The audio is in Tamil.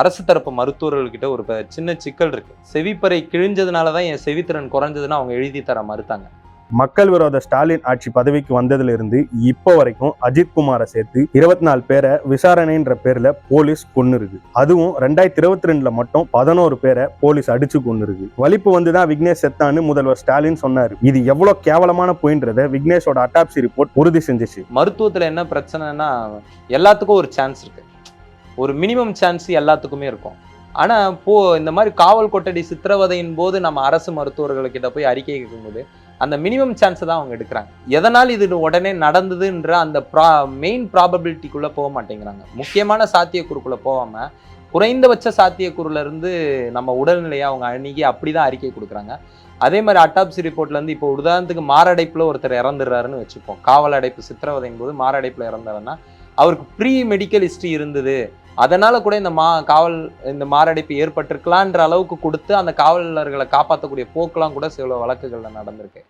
அரசு தரப்பு மருத்துவர்கள்கிட்ட ஒரு சின்ன சிக்கல் இருக்கு. செவிப்பறை கிழிஞ்சதுனால தான் என் செவித்திறன் குறைஞ்சதுன்னு அவங்க எழுதி தர மறுத்தாங்க. மக்கள் விரோத ஸ்டாலின் ஆட்சி பதவிக்கு வந்ததுல இருந்து இப்போ வரைக்கும் அஜித்குமாரை சேர்த்து 24 பேரை விசாரணைன்ற பேர்ல போலீஸ் கொன்னு இருக்கு. அதுவும் 2022 மட்டும் 11 பேரை போலீஸ் அடிச்சு கொன்னு இருக்கு. வலிப்பு வந்துதான் விக்னேஷ் செத்தான்னு முதல்வர் ஸ்டாலின் சொன்னாரு. இது எவ்வளவு கேவலமான போயின்றத விக்னேஷோட அட்டாப்சி ரிப்போர்ட் உறுதி செஞ்சிச்சு. மருத்துவத்துல என்ன பிரச்சனைனா எல்லாத்துக்கும் ஒரு சான்ஸ் இருக்கு. ஒரு மினிமம் சான்ஸ் எல்லாத்துக்குமே இருக்கும். ஆனா இந்த மாதிரி காவல் கொட்டடி சித்திரவதையின் போது நம்ம அரசு மருத்துவர்கள்கிட்ட போய் அறிக்கை கேட்கும்போது அந்த மினிமம் சான்ஸை தான் அவங்க எடுக்கிறாங்க. எதனால் இது உடனே நடந்ததுன்ற அந்த மெயின் ப்ராபபிலிட்டிக்குள்ள போக மாட்டேங்கிறாங்க. முக்கியமான சாத்தியக்கூறுக்குள்ள போகாம குறைந்தபட்ச சாத்தியக்கூறுல இருந்து நம்ம உடல்நிலையை அவங்க அணுகி அப்படிதான் அறிக்கை கொடுக்குறாங்க. அதே மாதிரி அட்டாப்சி ரிப்போர்ட்ல இருந்து இப்போ உதாரணத்துக்கு மாரடைப்புல ஒருத்தர் இறந்துடுறாருன்னு வச்சுப்போம். காவல் அடைப்பு சித்திரவதையின் போது மாரடைப்புல இறந்தாருன்னா அவருக்கு ப்ரீ மெடிக்கல் ஹிஸ்டரி இருந்தது, அதனால கூட இந்த மாரடைப்பு ஏற்பட்டிருக்கலான்ற அளவுக்கு கொடுத்து அந்த காவலர்களை காப்பாற்றக்கூடிய போக்கெல்லாம் கூட சில வழக்குகள்ல நடந்திருக்கு.